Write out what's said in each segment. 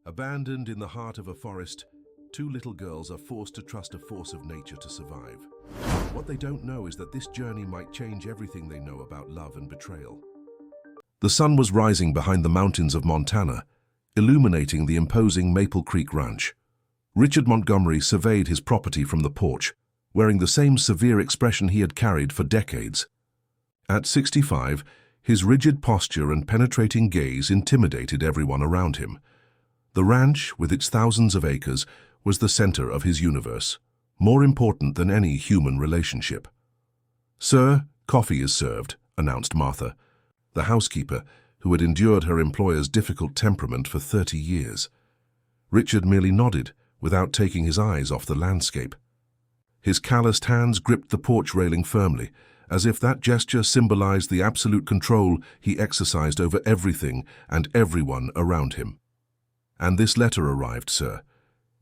Abandoned in the heart of a forest, two little girls are forced to trust a force of nature to survive. What they don't know is that this journey might change everything they know about love and betrayal. The sun was rising behind the mountains of Montana, illuminating the imposing Maple Creek Ranch. Richard Montgomery surveyed his property from the porch, wearing the same severe expression he had carried for decades. At 65, his rigid posture and penetrating gaze intimidated everyone around him. The ranch, with its thousands of acres, was the center of his universe, more important than any human relationship. "Sir, coffee is served," announced Martha, the housekeeper who had endured her employer's difficult temperament for 30 years. Richard merely nodded, without taking his eyes off the landscape. His calloused hands gripped the porch railing firmly, as if that gesture symbolized the absolute control he exercised over everything and everyone around him. "And this letter arrived, sir.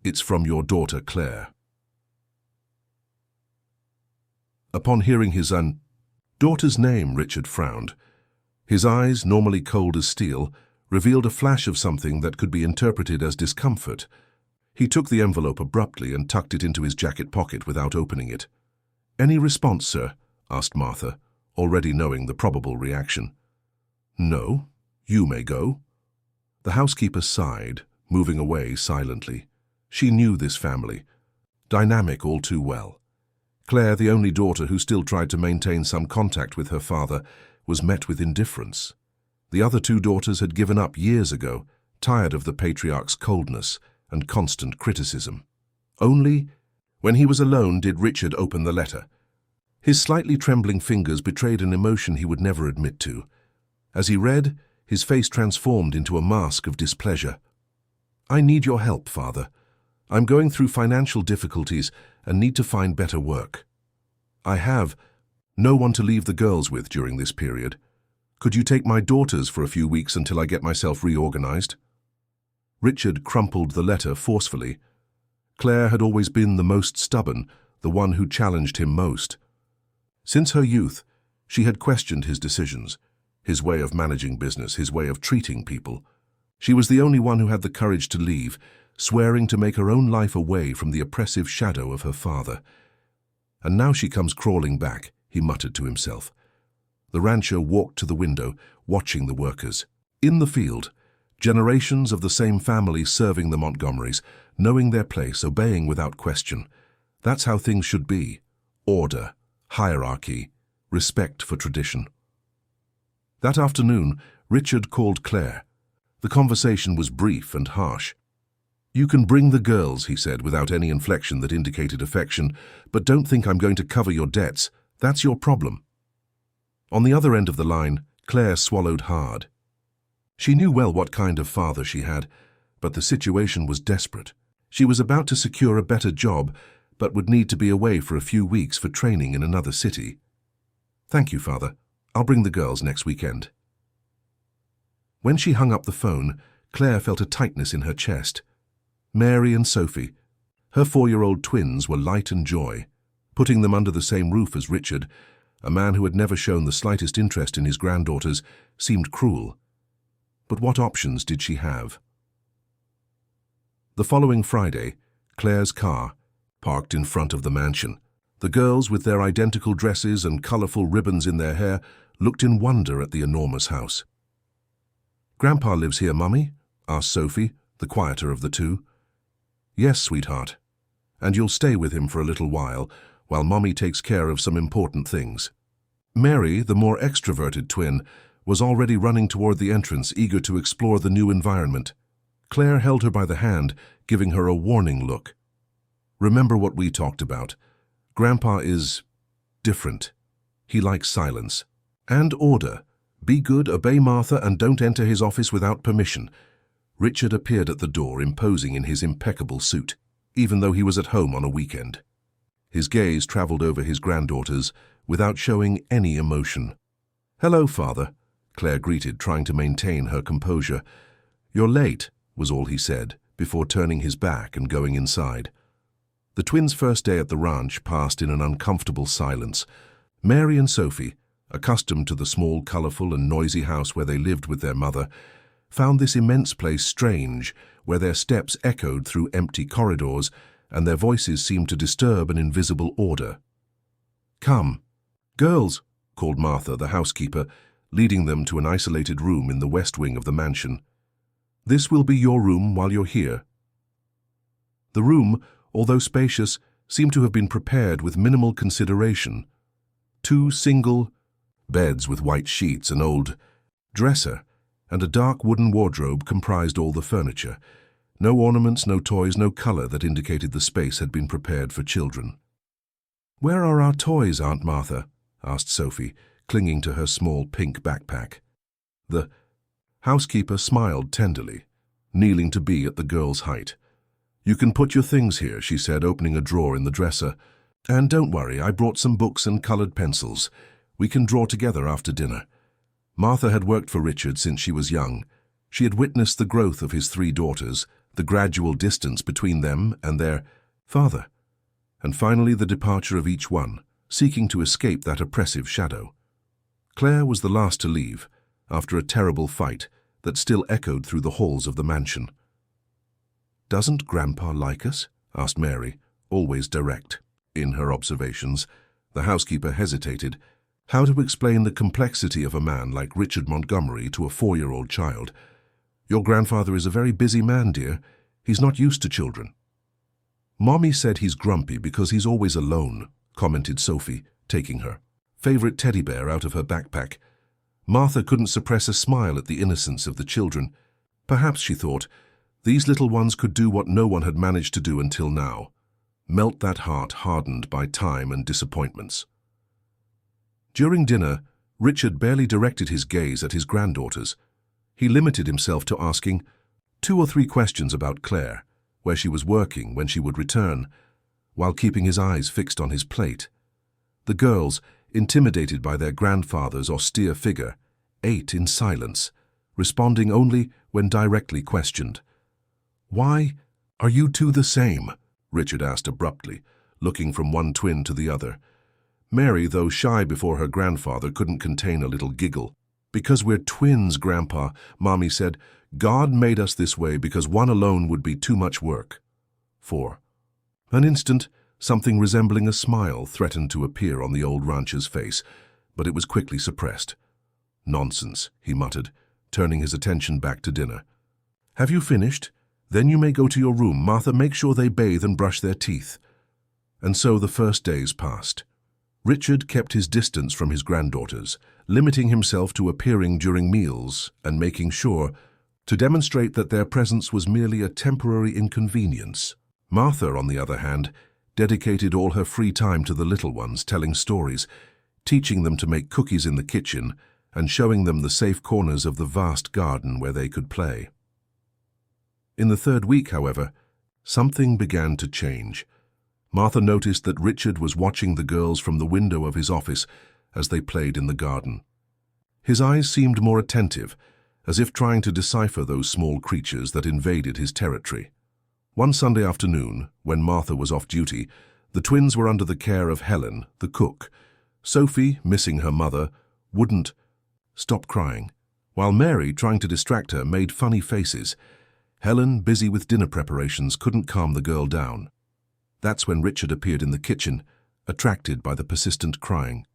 It's from your daughter, Claire." Upon hearing his daughter's name, Richard frowned. His eyes, normally cold as steel, revealed a flash of something that could be interpreted as discomfort. He took the envelope abruptly and tucked it into his jacket pocket without opening it. "Any response, sir?" asked Martha, already knowing the probable reaction. "No. You may go." The housekeeper sighed, moving away silently. She knew this family, dynamic all too well. Claire, the only daughter who still tried to maintain some contact with her father, was met with indifference. The other two daughters had given up years ago, tired of the patriarch's coldness and constant criticism. Only when he was alone did Richard open the letter. His slightly trembling fingers betrayed an emotion he would never admit to. As he read, his face transformed into a mask of displeasure. "I need your help, Father. I'm going through financial difficulties and need to find better work. I have no one to leave the girls with during this period. Could you take my daughters for a few weeks until I get myself reorganized?" Richard crumpled the letter forcefully. Claire had always been the most stubborn, the one who challenged him most. Since her youth, she had questioned his decisions, his way of managing business, his way of treating people. She was the only one who had the courage to leave, swearing to make her own life away from the oppressive shadow of her father. "And now she comes crawling back," he muttered to himself. The rancher walked to the window, watching the workers. In the field, generations of the same family serving the Montgomerys, knowing their place, obeying without question. That's how things should be. Order, hierarchy, respect for tradition. That afternoon, Richard called Claire. The conversation was brief and harsh. "You can bring the girls," he said, without any inflection that indicated affection, "but don't think I'm going to cover your debts. That's your problem." On the other end of the line, Claire swallowed hard. She knew well what kind of father she had, but the situation was desperate. She was about to secure a better job, but would need to be away for a few weeks for training in another city. "Thank you, Father. I'll bring the girls next weekend." When she hung up the phone, Claire felt a tightness in her chest. Mary and Sophie, her 4-year-old twins, were light and joy. Putting them under the same roof as Richard, a man who had never shown the slightest interest in his granddaughters, seemed cruel. But what options did she have? The following Friday, Claire's car parked in front of the mansion. The girls, with their identical dresses and colorful ribbons in their hair, looked in wonder at the enormous house. "Grandpa lives here, Mummy?" asked Sophie, the quieter of the two. "Yes, sweetheart. And you'll stay with him for a little while Mummy takes care of some important things." Mary, the more extroverted twin, was already running toward the entrance, eager to explore the new environment. Claire held her by the hand, giving her a warning look. "Remember what we talked about. Grandpa is different. He likes silence. And order. Be good, obey Martha, and don't enter his office without permission." Richard appeared at the door, imposing in his impeccable suit, even though he was at home on a weekend. His gaze traveled over his granddaughters without showing any emotion. "Hello, Father," Claire greeted, trying to maintain her composure. "You're late," was all he said, before turning his back and going inside. The twins' first day at the ranch passed in an uncomfortable silence. Mary and Sophie, accustomed to the small, colorful and noisy house where they lived with their mother, found this immense place strange, where their steps echoed through empty corridors and their voices seemed to disturb an invisible order. "Come, girls," called Martha, the housekeeper, leading them to an isolated room in the west wing of the mansion. "This will be your room while you're here." The room, although spacious, seemed to have been prepared with minimal consideration. 2 single beds with white sheets, an old dresser, and a dark wooden wardrobe comprised all the furniture. No ornaments, no toys, no color that indicated the space had been prepared for children. "Where are our toys, Aunt Martha?" asked Sophie, clinging to her small pink backpack. The housekeeper smiled tenderly, kneeling to be at the girl's height. "You can put your things here," she said, opening a drawer in the dresser. "And don't worry, I brought some books and colored pencils. We can draw together after dinner." Martha had worked for Richard since she was young. She had witnessed the growth of his 3 daughters, the gradual distance between them and their father, and finally the departure of each one, seeking to escape that oppressive shadow. Claire was the last to leave, after a terrible fight that still echoed through the halls of the mansion. "Doesn't Grandpa like us?" asked Mary, always direct in her observations. The housekeeper hesitated. How to explain the complexity of a man like Richard Montgomery to a 4-year-old child? "Your grandfather is a very busy man, dear. He's not used to children." "Mommy said he's grumpy because he's always alone," commented Sophie, taking her favorite teddy bear out of her backpack. Martha couldn't suppress a smile at the innocence of the children. Perhaps, she thought, these little ones could do what no one had managed to do until now: melt that heart hardened by time and disappointments. During dinner, Richard barely directed his gaze at his granddaughters. He limited himself to asking 2 or 3 questions about Claire, where she was working, when she would return, while keeping his eyes fixed on his plate. The girls, intimidated by their grandfather's austere figure, ate in silence, responding only when directly questioned. "Why are you 2 the same?" Richard asked abruptly, looking from one twin to the other. Mary, though shy before her grandfather, couldn't contain a little giggle. "Because we're twins, Grandpa," Mommy said. "God made us this way because one alone would be too much work." For an instant, something resembling a smile threatened to appear on the old rancher's face, but it was quickly suppressed. "Nonsense," he muttered, turning his attention back to dinner. "Have you finished? Then you may go to your room. Martha, make sure they bathe and brush their teeth." And so the first days passed. Richard kept his distance from his granddaughters, limiting himself to appearing during meals and making sure to demonstrate that their presence was merely a temporary inconvenience. Martha, on the other hand, dedicated all her free time to the little ones, telling stories, teaching them to make cookies in the kitchen, and showing them the safe corners of the vast garden where they could play. In the 3rd week, however, something began to change. Martha noticed that Richard was watching the girls from the window of his office as they played in the garden. His eyes seemed more attentive, as if trying to decipher those small creatures that invaded his territory. One Sunday afternoon, when Martha was off duty, the twins were under the care of Helen, the cook. Sophie, missing her mother, wouldn't stop crying, while Mary, trying to distract her, made funny faces. Helen, busy with dinner preparations, couldn't calm the girl down. That's when Richard appeared in the kitchen, attracted by the persistent crying.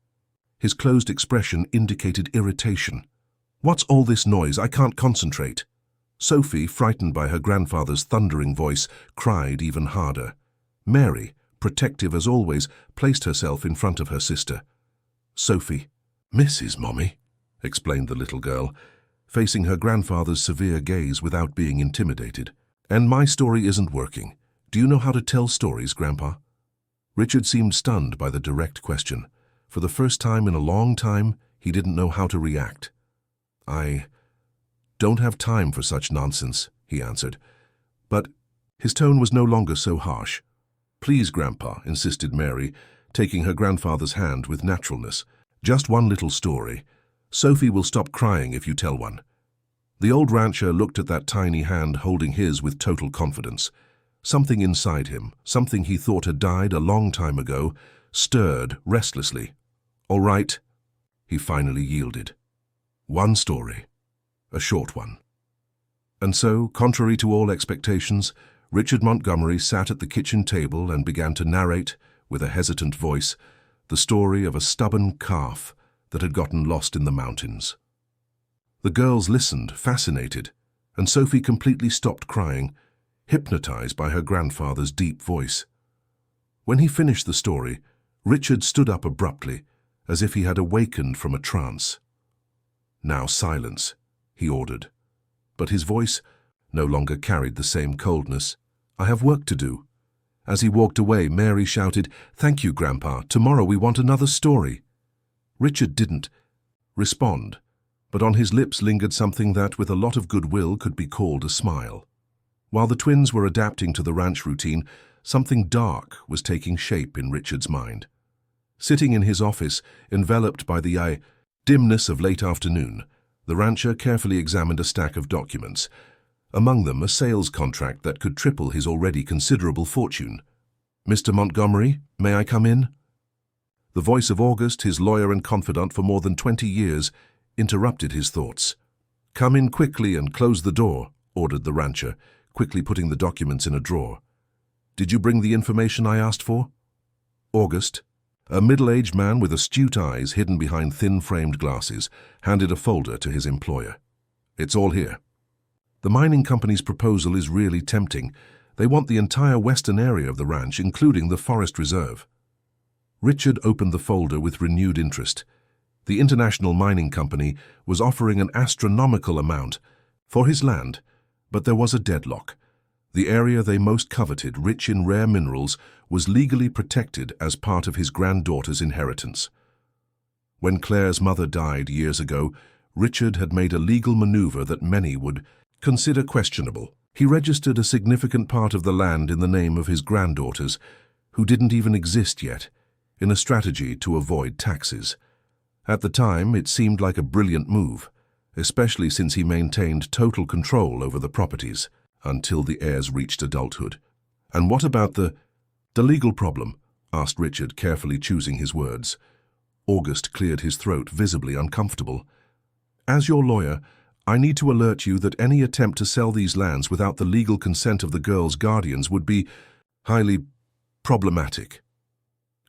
His closed expression indicated irritation. "What's all this noise? I can't concentrate." Sophie, frightened by her grandfather's thundering voice, cried even harder. Mary, protective as always, placed herself in front of her sister. "Sophie." "Mrs. Mommy," explained the little girl, facing her grandfather's severe gaze without being intimidated. "And my story isn't working. Do you know how to tell stories, Grandpa?" Richard seemed stunned by the direct question. For the first time in a long time, he didn't know how to react. "I don't have time for such nonsense," he answered. But his tone was no longer so harsh. "Please, Grandpa," insisted Mary, taking her grandfather's hand with naturalness. "Just one little story. Sophie will stop crying if you tell one." The old rancher looked at that tiny hand holding his with total confidence. Something inside him, something he thought had died a long time ago, stirred restlessly. "All right," he finally yielded. "One story. A short one." And so, contrary to all expectations, Richard Montgomery sat at the kitchen table and began to narrate, with a hesitant voice, the story of a stubborn calf that had gotten lost in the mountains. The girls listened, fascinated, and Sophie completely stopped crying, hypnotized by her grandfather's deep voice. When he finished the story, Richard stood up abruptly, as if he had awakened from a trance. "Now silence," he ordered. But his voice no longer carried the same coldness. "I have work to do." As he walked away, Mary shouted, "Thank you, Grandpa. Tomorrow we want another story." Richard didn't respond, but on his lips lingered something that, with a lot of goodwill, could be called a smile. While the twins were adapting to the ranch routine, something dark was taking shape in Richard's mind. Sitting in his office, enveloped by the dimness of late afternoon, the rancher carefully examined a stack of documents, among them a sales contract that could triple his already considerable fortune. "Mr. Montgomery, may I come in?" The voice of August, his lawyer and confidant for more than 20 years, interrupted his thoughts. "Come in quickly and close the door," ordered the rancher, quickly putting the documents in a drawer. "Did you bring the information I asked for?" August, a middle-aged man with astute eyes hidden behind thin-framed glasses, handed a folder to his employer. "It's all here. The mining company's proposal is really tempting. They want the entire western area of the ranch, including the forest reserve." Richard opened the folder with renewed interest. The International Mining Company was offering an astronomical amount for his land, but there was a deadlock. The area they most coveted, rich in rare minerals, was legally protected as part of his granddaughter's inheritance. When Claire's mother died years ago, Richard had made a legal maneuver that many would consider questionable. He registered a significant part of the land in the name of his granddaughters, who didn't even exist yet, in a strategy to avoid taxes. At the time, it seemed like a brilliant move, especially since he maintained total control over the properties until the heirs reached adulthood. "And what about the legal problem?" asked Richard, carefully choosing his words. August cleared his throat, visibly uncomfortable. "As your lawyer, I need to alert you that any attempt to sell these lands without the legal consent of the girls' guardians would be highly problematic."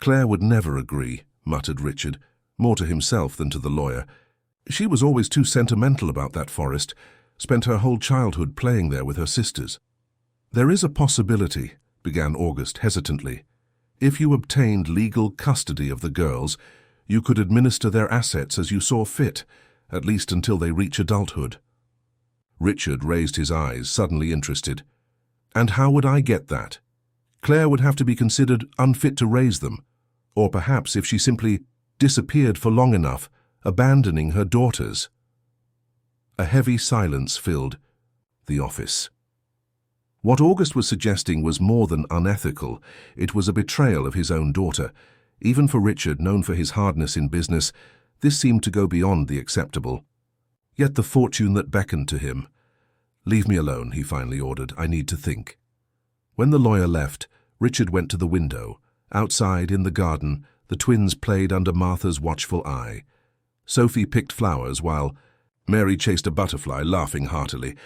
"Claire would never agree," muttered Richard, more to himself than to the lawyer. "She was always too sentimental about that forest, spent her whole childhood playing there with her sisters." "There is a possibility," began August hesitantly. "If you obtained legal custody of the girls, you could administer their assets as you saw fit, at least until they reach adulthood." Richard raised his eyes, suddenly interested. "And how would I get that? Claire would have to be considered unfit to raise them, or perhaps if she simply disappeared for long enough, abandoning her daughters." A heavy silence filled the office. What August was suggesting was more than unethical. It was a betrayal of his own daughter. Even for Richard, known for his hardness in business, this seemed to go beyond the acceptable. Yet the fortune that beckoned to him. "Leave me alone," he finally ordered. "I need to think." When the lawyer left, Richard went to the window. Outside, in the garden, the twins played under Martha's watchful eye. Sophie picked flowers while Mary chased a butterfly, laughing heartily.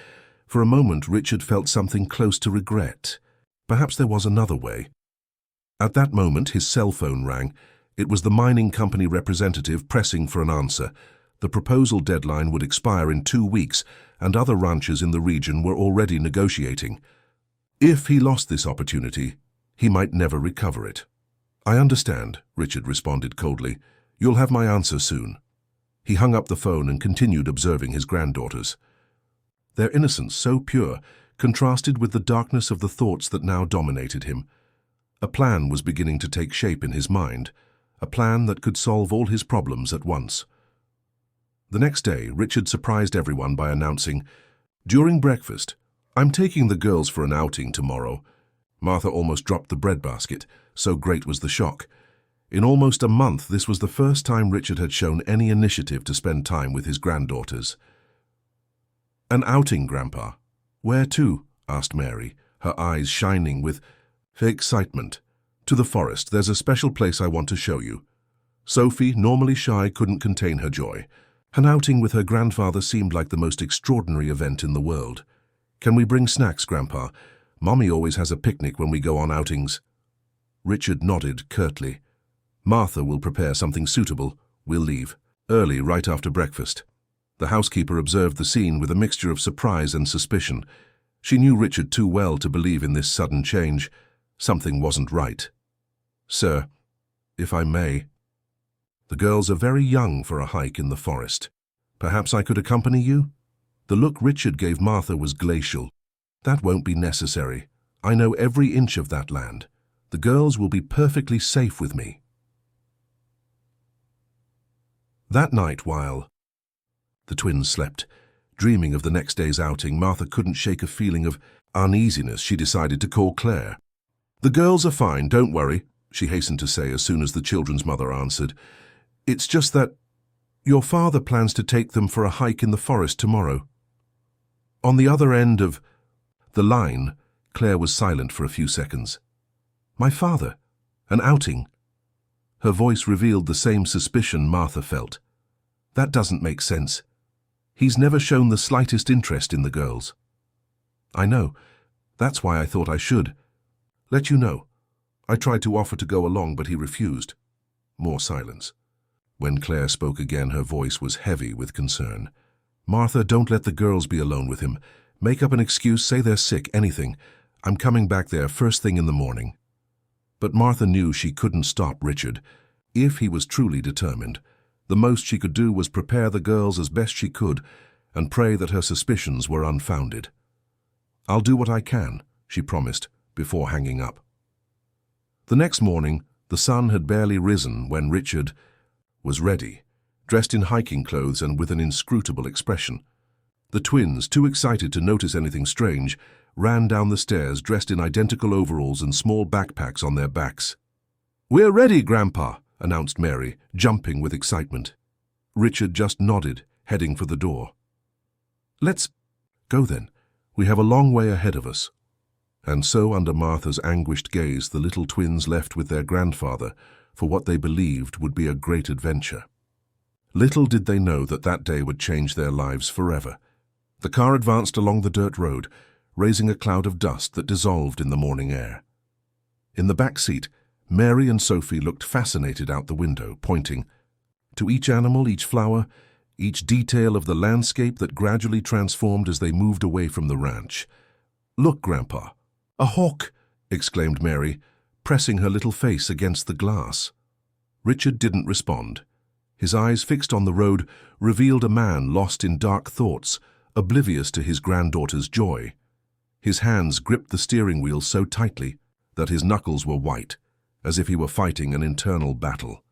For a moment, Richard felt something close to regret. Perhaps there was another way. At that moment, his cell phone rang. It was the mining company representative pressing for an answer. The proposal deadline would expire in 2 weeks, and other ranchers in the region were already negotiating. If he lost this opportunity, he might never recover it. "I understand," Richard responded coldly. "You'll have my answer soon." He hung up the phone and continued observing his granddaughters. Their innocence, so pure, contrasted with the darkness of the thoughts that now dominated him. A plan was beginning to take shape in his mind, a plan that could solve all his problems at once. The next day, Richard surprised everyone by announcing, "During breakfast, I'm taking the girls for an outing tomorrow." Martha almost dropped the breadbasket, so great was the shock. In almost a month, this was the first time Richard had shown any initiative to spend time with his granddaughters. "An outing, Grandpa. Where to?" asked Mary, her eyes shining with excitement. "To the forest. There's a special place I want to show you." Sophie, normally shy, couldn't contain her joy. An outing with her grandfather seemed like the most extraordinary event in the world. Can we bring snacks, Grandpa? Mommy always has a picnic when we go on outings. Richard nodded curtly. Martha will prepare something suitable. We'll leave. Early, right after breakfast. The housekeeper observed the scene with a mixture of surprise and suspicion. She knew Richard too well to believe in this sudden change. Something wasn't right. Sir, if I may. The girls are very young for a hike in the forest. Perhaps I could accompany you? The look Richard gave Martha was glacial. That won't be necessary. I know every inch of that land. The girls will be perfectly safe with me. That night, while the twins slept, dreaming of the next day's outing, Martha couldn't shake a feeling of uneasiness. She decided to call Claire. The girls are fine, don't worry, she hastened to say as soon as the children's mother answered. It's just that your father plans to take them for a hike in the forest tomorrow. On the other end of the line, Claire was silent for a few seconds. My father? An outing? Her voice revealed the same suspicion Martha felt. That doesn't make sense. He's never shown the slightest interest in the girls. I know. That's why I thought I should let you know. I tried to offer to go along, but he refused. More silence. When Claire spoke again, her voice was heavy with concern. Martha, don't let the girls be alone with him. Make up an excuse, say they're sick, anything. I'm coming back there first thing in the morning. But Martha knew she couldn't stop Richard. If he was truly determined, the most she could do was prepare the girls as best she could and pray that her suspicions were unfounded. I'll do what I can, she promised, before hanging up. The next morning, the sun had barely risen when Richard was ready, dressed in hiking clothes and with an inscrutable expression. The twins, too excited to notice anything strange, ran down the stairs dressed in identical overalls and small backpacks on their backs. We're ready, Grandpa, announced Mary, jumping with excitement. Richard just nodded, heading for the door. Let's go then. We have a long way ahead of us. And so, under Martha's anguished gaze, the little twins left with their grandfather for what they believed would be a great adventure. Little did they know that that day would change their lives forever. The car advanced along the dirt road, raising a cloud of dust that dissolved in the morning air. In the back seat, Mary and Sophie looked fascinated out the window, pointing to each animal, each flower, each detail of the landscape that gradually transformed as they moved away from the ranch. Look, Grandpa. A hawk, exclaimed Mary, pressing her little face against the glass. Richard didn't respond. His eyes fixed on the road revealed a man lost in dark thoughts, oblivious to his granddaughter's joy. His hands gripped the steering wheel so tightly that his knuckles were white, as if he were fighting an internal battle.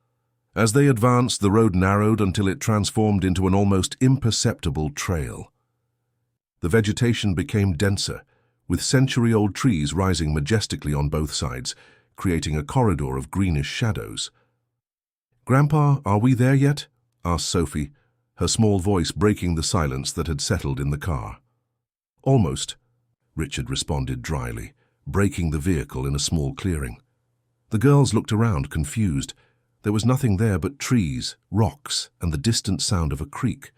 As they advanced, the road narrowed until it transformed into an almost imperceptible trail. The vegetation became denser, with century-old trees rising majestically on both sides, creating a corridor of greenish shadows. Grandpa, are we there yet? Asked Sophie, her small voice breaking the silence that had settled in the car. Almost, Richard responded dryly, braking the vehicle in a small clearing. The girls looked around, confused. There was nothing there but trees, rocks, and the distant sound of a creek.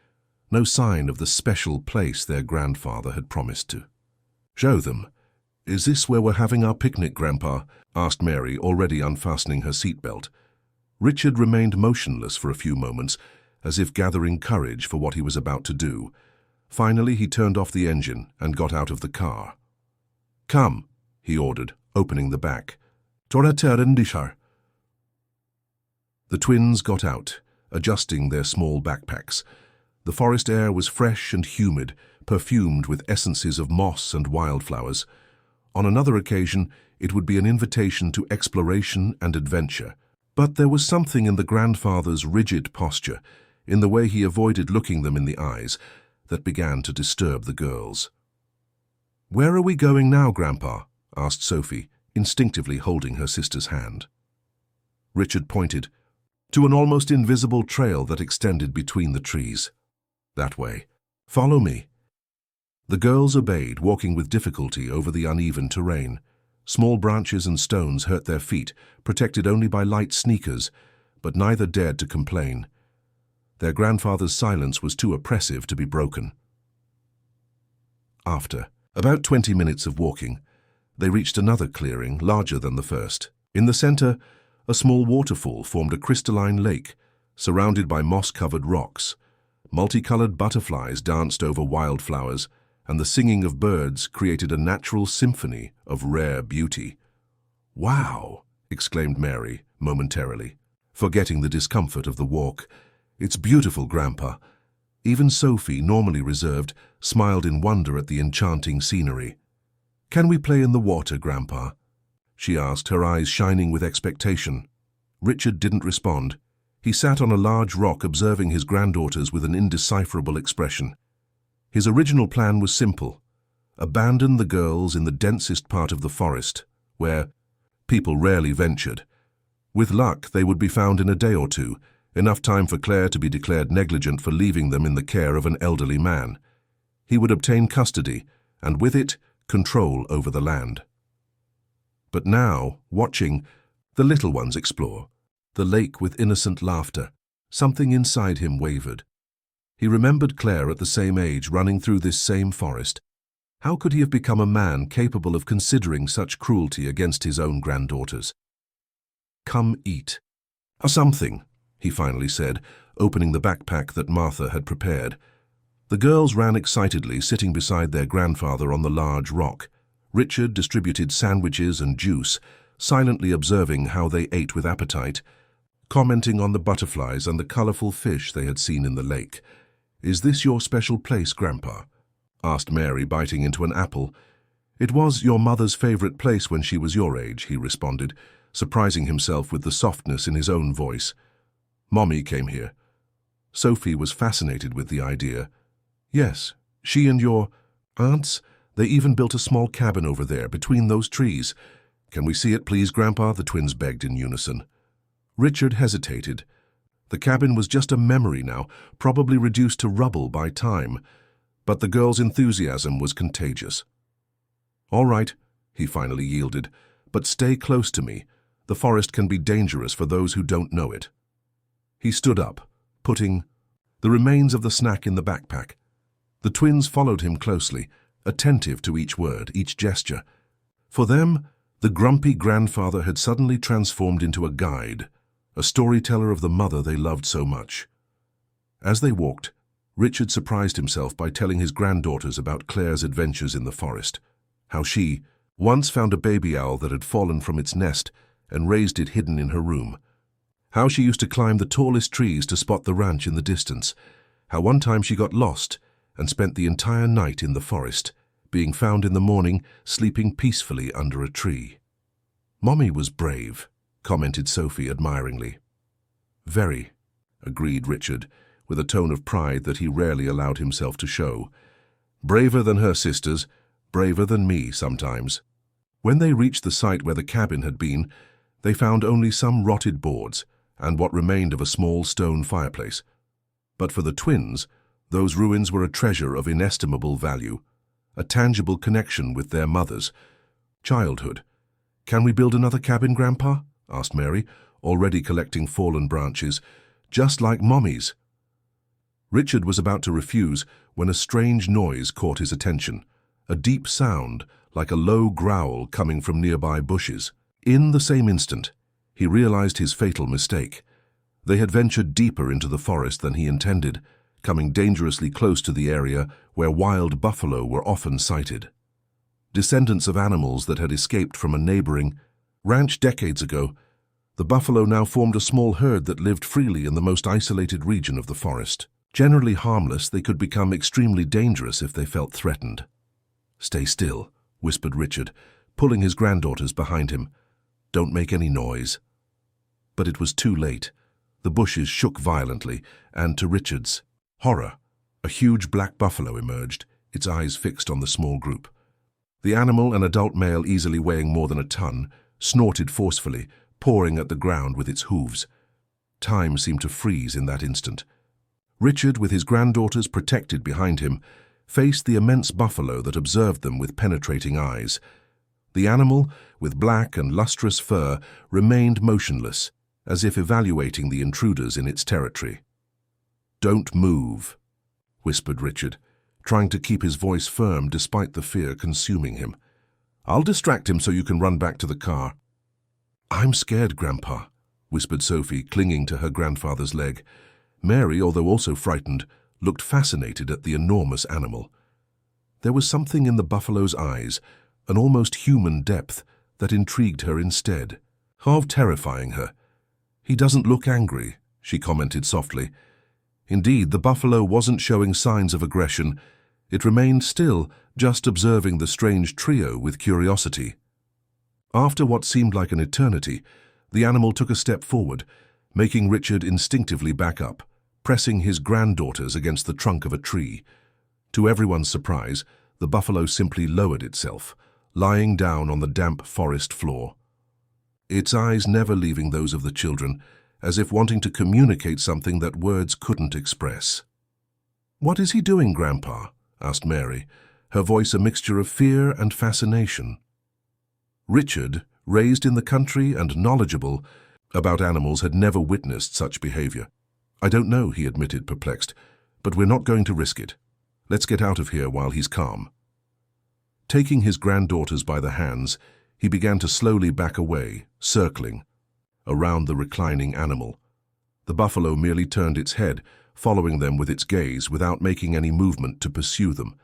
No sign of the special place their grandfather had promised to. Show them. Is this where we're having our picnic, Grandpa? Asked Mary, already unfastening her seatbelt. Richard remained motionless for a few moments, as if gathering courage for what he was about to do. Finally, he turned off the engine and got out of the car. Come, he ordered, opening the back. The twins got out, adjusting their small backpacks. The forest air was fresh and humid, perfumed with essences of moss and wildflowers. On another occasion, it would be an invitation to exploration and adventure. But there was something in the grandfather's rigid posture, in the way he avoided looking them in the eyes, that began to disturb the girls. Where are we going now, Grandpa? Asked Sophie, instinctively holding her sister's hand. Richard pointed to an almost invisible trail that extended between the trees. That way. Follow me. The girls obeyed, walking with difficulty over the uneven terrain. Small branches and stones hurt their feet, protected only by light sneakers, but neither dared to complain. Their grandfather's silence was too oppressive to be broken. After About 20 minutes of walking, they reached another clearing larger than the first. In the center, a small waterfall formed a crystalline lake, surrounded by moss-covered rocks. Multicolored butterflies danced over wildflowers, and the singing of birds created a natural symphony of rare beauty. "Wow!" exclaimed Mary, momentarily, forgetting the discomfort of the walk. "It's beautiful, Grandpa." Even Sophie, normally reserved, smiled in wonder at the enchanting scenery. "Can we play in the water, Grandpa?" she asked, her eyes shining with expectation. Richard didn't respond. He sat on a large rock observing his granddaughters with an indecipherable expression. His original plan was simple: abandon the girls in the densest part of the forest, where people rarely ventured. With luck, they would be found in a day or two, enough time for Claire to be declared negligent for leaving them in the care of an elderly man. He would obtain custody, and with it, control over the land. But now, watching the little ones explore the lake with innocent laughter, something inside him wavered. He remembered Claire at the same age, running through this same forest. How could he have become a man capable of considering such cruelty against his own granddaughters? "Come eat." "Something," he finally said, opening the backpack that Martha had prepared. The girls ran excitedly, sitting beside their grandfather on the large rock. Richard distributed sandwiches and juice, silently observing how they ate with appetite, commenting on the butterflies and the colorful fish they had seen in the lake. "Is this your special place, Grandpa?" asked Mary, biting into an apple. "It was your mother's favorite place when she was your age," he responded, surprising himself with the softness in his own voice. "Mommy came here." Sophie was fascinated with the idea. "Yes, she and your aunts, they even built a small cabin over there between those trees." "Can we see it, please, Grandpa?" the twins begged in unison. Richard hesitated. The cabin was just a memory now, probably reduced to rubble by time, but the girl's enthusiasm was contagious. "All right," he finally yielded, "but stay close to me. The forest can be dangerous for those who don't know it." He stood up, putting the remains of the snack in the backpack. The twins followed him closely, attentive to each word, each gesture. For them, the grumpy grandfather had suddenly transformed into a guide, a storyteller of the mother they loved so much. As they walked, Richard surprised himself by telling his granddaughters about Claire's adventures in the forest, how she once found a baby owl that had fallen from its nest and raised it hidden in her room, how she used to climb the tallest trees to spot the ranch in the distance, how one time she got lost and spent the entire night in the forest, being found in the morning sleeping peacefully under a tree. "Mommy was brave," commented Sophie admiringly. "Very," agreed Richard, with a tone of pride that he rarely allowed himself to show. "Braver than her sisters, braver than me sometimes." When they reached the site where the cabin had been, they found only some rotted boards and what remained of a small stone fireplace. But for the twins, those ruins were a treasure of inestimable value, a tangible connection with their mothers. Childhood. "Can we build another cabin, Grandpa?" asked Mary, already collecting fallen branches, "just like Mommy's." Richard was about to refuse when a strange noise caught his attention, a deep sound like a low growl coming from nearby bushes. In the same instant, he realized his fatal mistake. They had ventured deeper into the forest than he intended, coming dangerously close to the area where wild buffalo were often sighted. Descendants of animals that had escaped from a neighboring ranch decades ago, the buffalo now formed a small herd that lived freely in the most isolated region of the forest. Generally harmless, they could become extremely dangerous if they felt threatened. "Stay still," whispered Richard, pulling his granddaughters behind him. "Don't make any noise." But it was too late. The bushes shook violently, and to Richard's horror, a huge black buffalo emerged, its eyes fixed on the small group. The animal, an adult male easily weighing more than a ton, snorted forcefully, pawing at the ground with its hooves. Time seemed to freeze in that instant. Richard, with his granddaughters protected behind him, faced the immense buffalo that observed them with penetrating eyes. The animal, with black and lustrous fur, remained motionless, as if evaluating the intruders in its territory. "Don't move," whispered Richard, trying to keep his voice firm despite the fear consuming him. "I'll distract him so you can run back to the car." "I'm scared, Grandpa," whispered Sophie, clinging to her grandfather's leg. Mary, although also frightened, looked fascinated at the enormous animal. There was something in the buffalo's eyes, an almost human depth, that intrigued her instead, half terrifying her. "He doesn't look angry," she commented softly. Indeed, the buffalo wasn't showing signs of aggression. It remained still, just observing the strange trio with curiosity. After what seemed like an eternity, the animal took a step forward, making Richard instinctively back up, pressing his granddaughters against the trunk of a tree. To everyone's surprise, the buffalo simply lowered itself, lying down on the damp forest floor. Its eyes never leaving those of the children, as if wanting to communicate something that words couldn't express. "What is he doing, Grandpa?" asked Mary, her voice a mixture of fear and fascination. Richard, raised in the country and knowledgeable about animals, had never witnessed such behavior. "I don't know," he admitted, perplexed, "but we're not going to risk it. Let's get out of here while he's calm." Taking his granddaughters by the hands, he began to slowly back away, circling around the reclining animal. The buffalo merely turned its head, following them with its gaze without making any movement to pursue them.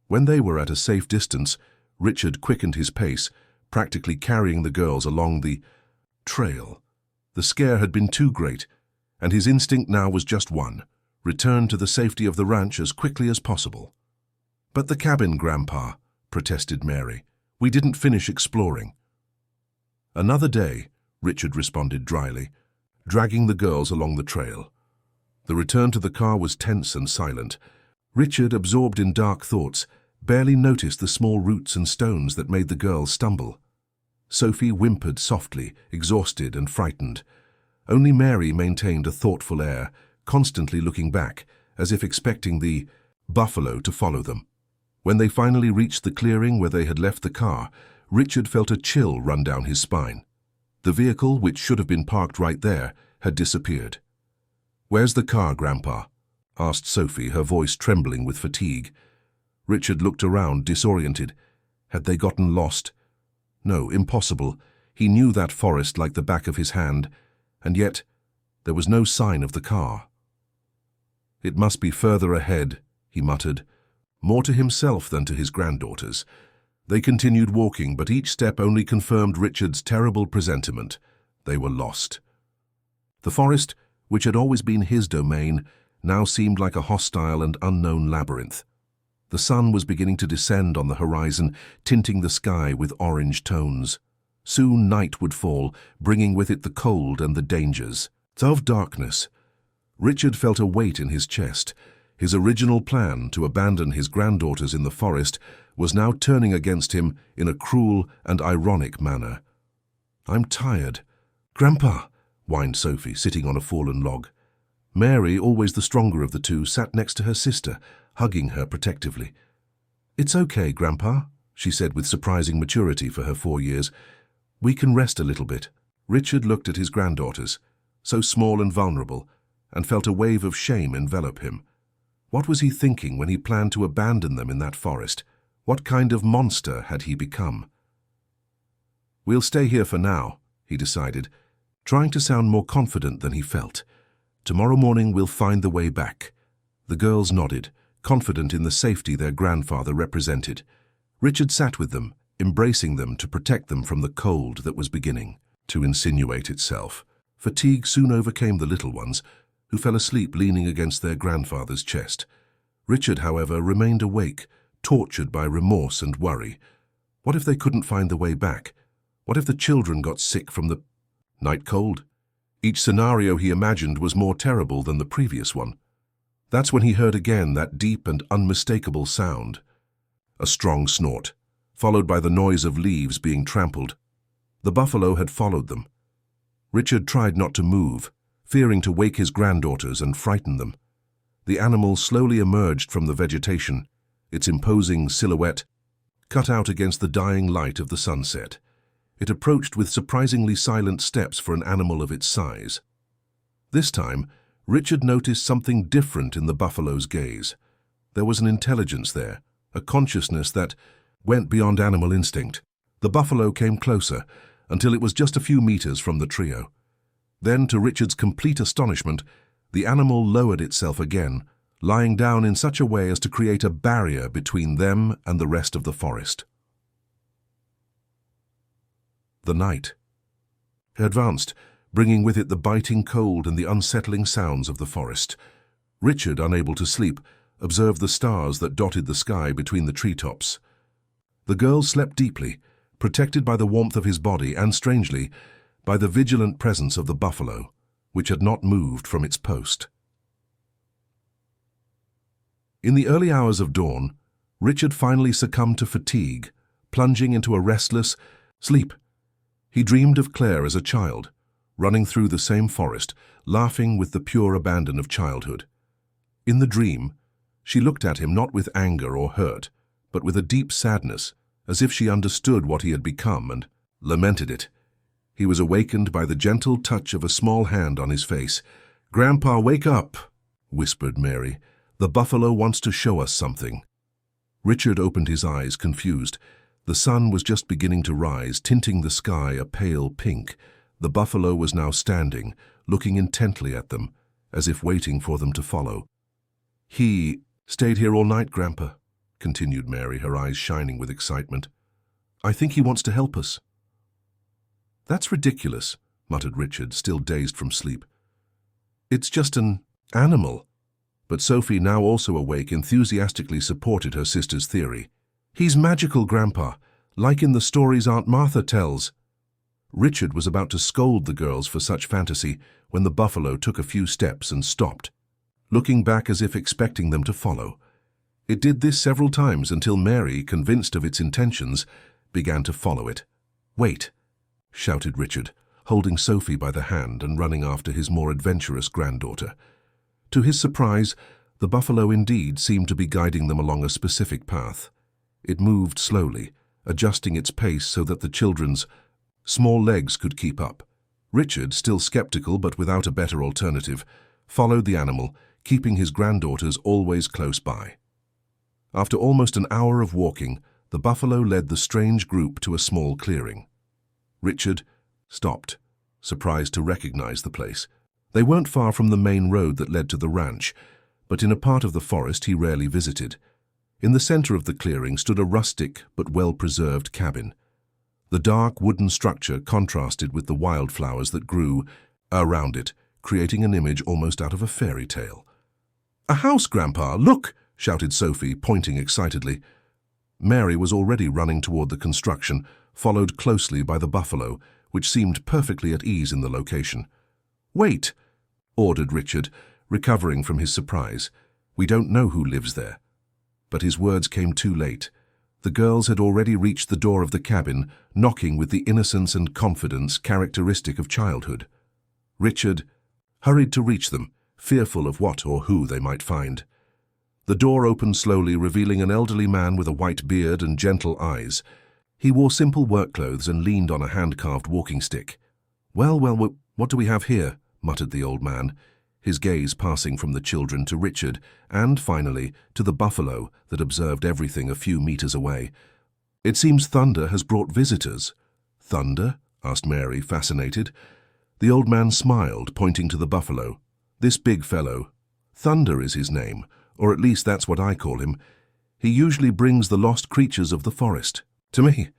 When they were at a safe distance, Richard quickened his pace, practically carrying the girls along the trail. The scare had been too great, and his instinct now was just one: return to the safety of the ranch as quickly as possible. "But the cabin, Grandpa," protested Mary. "We didn't finish exploring." "Another day," Richard responded dryly, dragging the girls along the trail. The return to the car was tense and silent. Richard, absorbed in dark thoughts, barely noticed the small roots and stones that made the girls stumble. Sophie whimpered softly, exhausted and frightened. Only Mary maintained a thoughtful air, constantly looking back, as if expecting the buffalo to follow them. When they finally reached the clearing where they had left the car, Richard felt a chill run down his spine. The vehicle, which should have been parked right there, had disappeared. "Where's the car, Grandpa?" asked Sophie, her voice trembling with fatigue. Richard looked around, disoriented. Had they gotten lost? No, impossible. He knew that forest like the back of his hand, and yet there was no sign of the car. "It must be further ahead," he muttered, more to himself than to his granddaughters. They continued walking, but each step only confirmed Richard's terrible presentiment. They were lost. The forest, which had always been his domain, now seemed like a hostile and unknown labyrinth. The sun was beginning to descend on the horizon, tinting the sky with orange tones. Soon night would fall, bringing with it the cold and the dangers. Of darkness, Richard felt a weight in his chest. His original plan to abandon his granddaughters in the forest was now turning against him in a cruel and ironic manner. "I'm tired." "Grandpa," whined Sophie, sitting on a fallen log. Mary, always the stronger of the two, sat next to her sister, hugging her protectively. "It's okay, Grandpa," she said with surprising maturity for her 4 years. "We can rest a little bit." Richard looked at his granddaughters, so small and vulnerable, and felt a wave of shame envelop him. What was he thinking when he planned to abandon them in that forest? What kind of monster had he become? "We'll stay here for now," he decided, trying to sound more confident than he felt. "Tomorrow morning we'll find the way back." The girls nodded, confident in the safety their grandfather represented. Richard sat with them, embracing them to protect them from the cold that was beginning to insinuate itself. Fatigue soon overcame the little ones, who fell asleep leaning against their grandfather's chest. Richard, however, remained awake, tortured by remorse and worry. What if they couldn't find the way back? What if the children got sick from the night cold? Each scenario he imagined was more terrible than the previous one. That's when he heard again that deep and unmistakable sound. A strong snort, followed by the noise of leaves being trampled. The buffalo had followed them. Richard tried not to move, fearing to wake his granddaughters and frighten them. The animal slowly emerged from the vegetation, its imposing silhouette cut out against the dying light of the sunset. It approached with surprisingly silent steps for an animal of its size. This time, Richard noticed something different in the buffalo's gaze. There was an intelligence there, a consciousness that went beyond animal instinct. The buffalo came closer, until it was just a few meters from the trio. Then, to Richard's complete astonishment, the animal lowered itself again, lying down in such a way as to create a barrier between them and the rest of the forest. The night advanced, bringing with it the biting cold and the unsettling sounds of the forest. Richard, unable to sleep, observed the stars that dotted the sky between the treetops. The girls slept deeply, protected by the warmth of his body and, strangely, by the vigilant presence of the buffalo, which had not moved from its post. In the early hours of dawn, Richard finally succumbed to fatigue, plunging into a restless sleep. He dreamed of Claire as a child, running through the same forest, laughing with the pure abandon of childhood. In the dream, she looked at him not with anger or hurt, but with a deep sadness, as if she understood what he had become and lamented it. He was awakened by the gentle touch of a small hand on his face. "Grandpa, wake up," whispered Mary. "The buffalo wants to show us something." Richard opened his eyes, confused. The sun was just beginning to rise, tinting the sky a pale pink. The buffalo was now standing, looking intently at them, as if waiting for them to follow. "He stayed here all night, Grandpa," continued Mary, her eyes shining with excitement. "I think he wants to help us." "That's ridiculous," muttered Richard, still dazed from sleep. "It's just an animal." But Sophie, now also awake, enthusiastically supported her sister's theory. "He's magical, Grandpa, like in the stories Aunt Martha tells." Richard was about to scold the girls for such fantasy when the buffalo took a few steps and stopped, looking back as if expecting them to follow. It did this several times until Mary, convinced of its intentions, began to follow it. "Wait," shouted Richard, holding Sophie by the hand and running after his more adventurous granddaughter. To his surprise, the buffalo indeed seemed to be guiding them along a specific path. It moved slowly, adjusting its pace so that the children's small legs could keep up. Richard, still skeptical but without a better alternative, followed the animal, keeping his granddaughters always close by. After almost an hour of walking, the buffalo led the strange group to a small clearing. Richard stopped, surprised to recognize the place. They weren't far from the main road that led to the ranch, but in a part of the forest he rarely visited. In the center of the clearing stood a rustic but well-preserved cabin. The dark wooden structure contrasted with the wildflowers that grew around it, creating an image almost out of a fairy tale. "A house, Grandpa, look!" shouted Sophie, pointing excitedly. Mary was already running toward the construction, followed closely by the buffalo, which seemed perfectly at ease in the location. "Wait," ordered Richard, recovering from his surprise. "We don't know who lives there." But his words came too late. The girls had already reached the door of the cabin, knocking with the innocence and confidence characteristic of childhood. Richard hurried to reach them, fearful of what or who they might find. The door opened slowly, revealing an elderly man with a white beard and gentle eyes. He wore simple work clothes and leaned on a hand-carved walking stick. Well, what do we have here?" muttered the old man, his gaze passing from the children to Richard and, finally, to the buffalo that observed everything a few meters away. "It seems Thunder has brought visitors." "Thunder?" asked Mary, fascinated. The old man smiled, pointing to the buffalo. "This big fellow. Thunder is his name, or at least that's what I call him. He usually brings the lost creatures of the forest to me."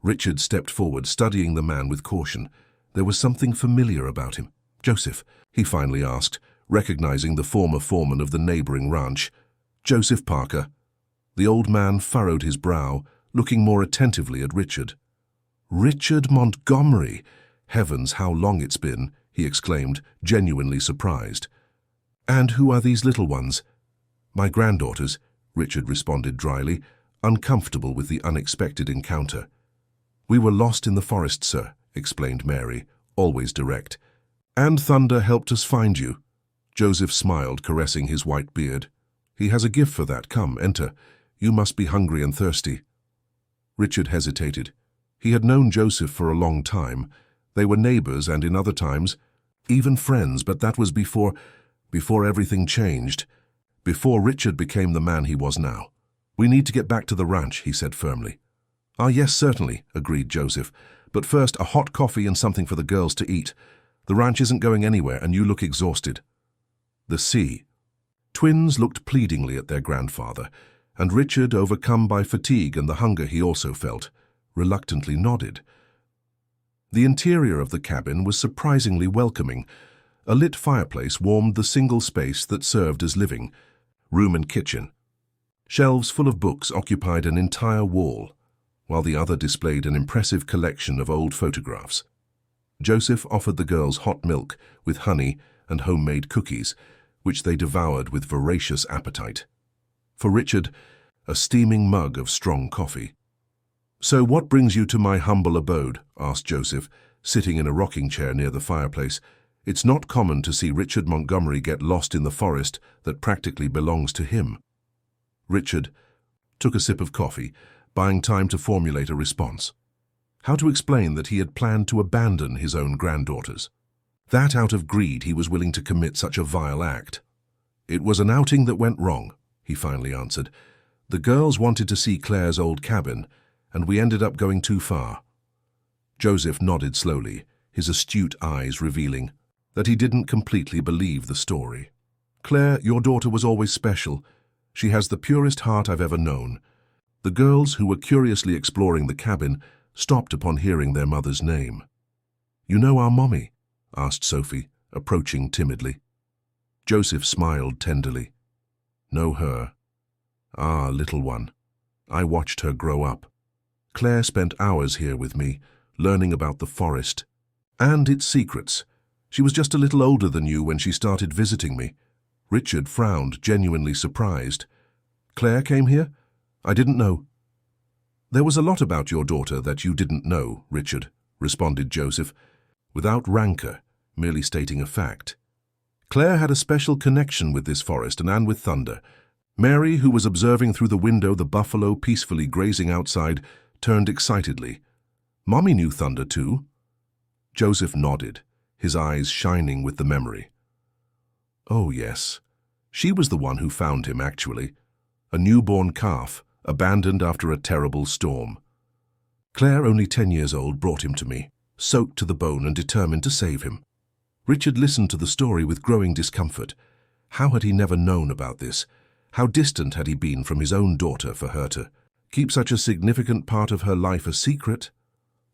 Richard stepped forward, studying the man with caution. There was something familiar about him. "Joseph?" he finally asked, recognizing the former foreman of the neighboring ranch. "Joseph Parker." The old man furrowed his brow, looking more attentively at Richard. "Richard Montgomery! Heavens, how long it's been!" he exclaimed, genuinely surprised. "And who are these little ones?" "My granddaughters," Richard responded dryly, uncomfortable with the unexpected encounter. "We were lost in the forest, sir," explained Mary, always direct. "And Thunder helped us find you." Joseph smiled, caressing his white beard. "He has a gift for that. Come, enter. You must be hungry and thirsty." Richard hesitated. He had known Joseph for a long time. They were neighbors and, in other times, even friends, but that was before everything changed. before Richard became the man he was now. "We need to get back to the ranch," he said firmly. "Ah, yes, certainly," agreed Joseph. "But first, a hot coffee and something for the girls to eat. The ranch isn't going anywhere, and you look exhausted." The sea. Twins looked pleadingly at their grandfather, and Richard, overcome by fatigue and the hunger he also felt, reluctantly nodded. The interior of the cabin was surprisingly welcoming. A lit fireplace warmed the single space that served as living, room and kitchen. Shelves full of books occupied an entire wall, while the other displayed an impressive collection of old photographs. Joseph offered the girls hot milk with honey and homemade cookies, which they devoured with voracious appetite. For Richard, a steaming mug of strong coffee. "So what brings you to my humble abode?" asked Joseph, sitting in a rocking chair near the fireplace. "It's not common to see Richard Montgomery get lost in the forest that practically belongs to him." Richard took a sip of coffee, buying time to formulate a response. How to explain that he had planned to abandon his own granddaughters? That out of greed he was willing to commit such a vile act. "It was an outing that went wrong," he finally answered. "The girls wanted to see Claire's old cabin, and we ended up going too far." Joseph nodded slowly, his astute eyes revealing that he didn't completely believe the story. "Claire, your daughter was always special. She has the purest heart I've ever known." The girls, who were curiously exploring the cabin, stopped upon hearing their mother's name. "You know our mommy?" asked Sophie, approaching timidly. Joseph smiled tenderly. "Know her? Ah, little one. I watched her grow up. Claire spent hours here with me, learning about the forest and its secrets. She was just a little older than you when she started visiting me." Richard frowned, genuinely surprised. "Claire came here? I didn't know." "There was a lot about your daughter that you didn't know, Richard," responded Joseph, without rancor, merely stating a fact. "Claire had a special connection with this forest and with thunder. Mary, who was observing through the window the buffalo peacefully grazing outside, turned excitedly. Mommy knew thunder too." Joseph nodded, his eyes shining with the memory. "Oh, yes. She was the one who found him, actually. A newborn calf, abandoned after a terrible storm. Claire, only 10 years old, brought him to me, soaked to the bone and determined to save him." Richard listened to the story with growing discomfort. How had he never known about this? How distant had he been from his own daughter for her to keep such a significant part of her life a secret?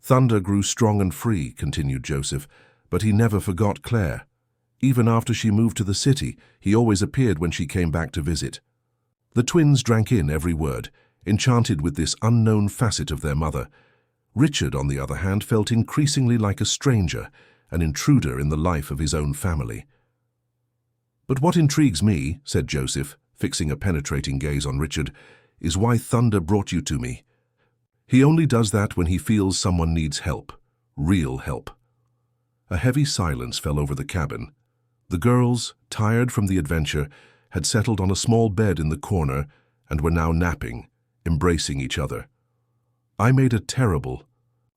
"Thunder grew strong and free," continued Joseph, "but he never forgot Claire. Even after she moved to the city, he always appeared when she came back to visit." The twins drank in every word, enchanted with this unknown facet of their mother. Richard, on the other hand, felt increasingly like a stranger, an intruder in the life of his own family. "But what intrigues me," said Joseph, fixing a penetrating gaze on Richard, "is why thunder brought you to me. He only does that when he feels someone needs help, real help." A heavy silence fell over the cabin. The girls, tired from the adventure, had settled on a small bed in the corner and were now napping, embracing each other. "I made a terrible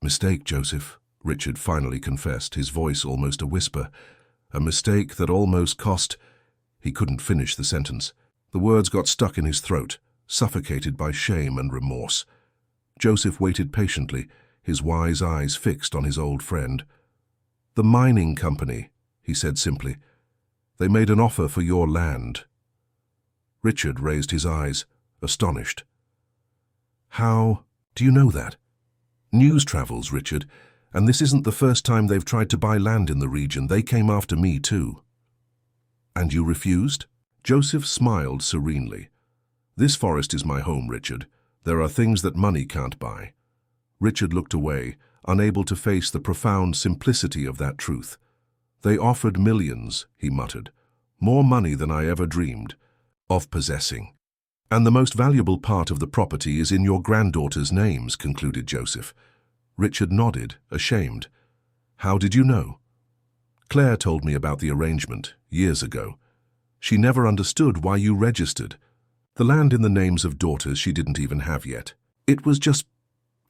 mistake, Joseph," Richard finally confessed, his voice almost a whisper. "A mistake that almost cost—" He couldn't finish the sentence. The words got stuck in his throat, suffocated by shame and remorse. Joseph waited patiently, his wise eyes fixed on his old friend. "The mining company," he said simply. "They made an offer for your land." Richard raised his eyes, astonished. "How do you know that?" "News travels, Richard, and this isn't the first time they've tried to buy land in the region. They came after me too." "And you refused?" Joseph smiled serenely. "This forest is my home, Richard. There are things that money can't buy." Richard looked away, unable to face the profound simplicity of that truth. "They offered millions," he muttered. "More money than I ever dreamed of possessing. And the most valuable part of the property is in your granddaughters' names," concluded Joseph. Richard nodded, ashamed. "How did you know?" "Claire told me about the arrangement, years ago. She never understood why you registered. The land in the names of daughters she didn't even have yet. It was just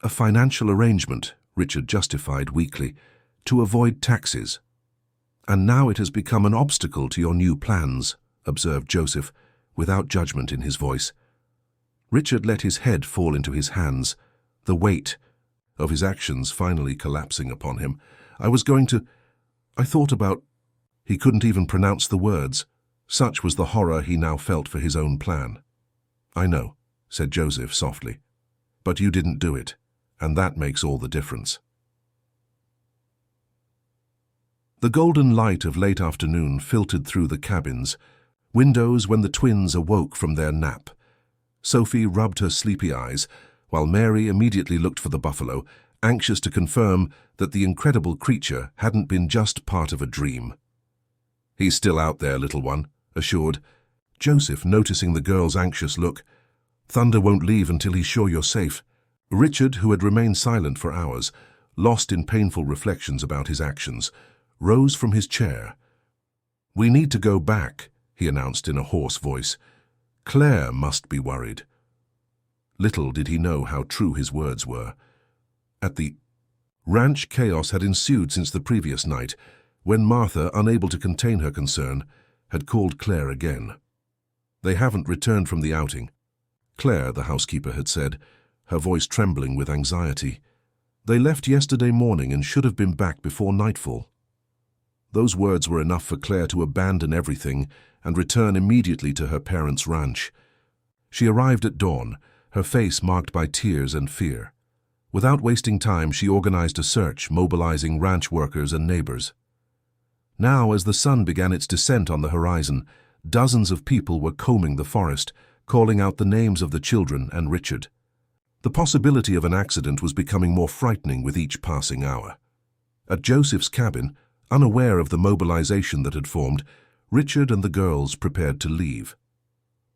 a financial arrangement," Richard justified weakly, "to avoid taxes." "And now it has become an obstacle to your new plans," observed Joseph, without judgment in his voice. Richard let his head fall into his hands, the weight of his actions finally collapsing upon him. I thought about... He couldn't even pronounce the words. Such was the horror he now felt for his own plan. "I know," said Joseph softly. "But you didn't do it, and that makes all the difference." The golden light of late afternoon filtered through the cabin's windows when the twins awoke from their nap. Sophie rubbed her sleepy eyes, while Mary immediately looked for the buffalo, anxious to confirm that the incredible creature hadn't been just part of a dream. "He's still out there, little one," assured Joseph, noticing the girl's anxious look. "Thunder won't leave until he's sure you're safe." Richard, who had remained silent for hours, lost in painful reflections about his actions, rose from his chair. "We need to go back," he announced in a hoarse voice. "Claire must be worried." Little did he know how true his words were. At the ranch, chaos had ensued since the previous night, when Martha, unable to contain her concern, had called Claire again. "They haven't returned from the outing," Claire, the housekeeper, had said, her voice trembling with anxiety. "They left yesterday morning and should have been back before nightfall." Those words were enough for Claire to abandon everything and return immediately to her parents' ranch. She arrived at dawn, her face marked by tears and fear. Without wasting time, she organized a search, mobilizing ranch workers and neighbors. Now, as the sun began its descent on the horizon, dozens of people were combing the forest, calling out the names of the children and Richard. The possibility of an accident was becoming more frightening with each passing hour. At Joseph's cabin, unaware of the mobilization that had formed, Richard and the girls prepared to leave.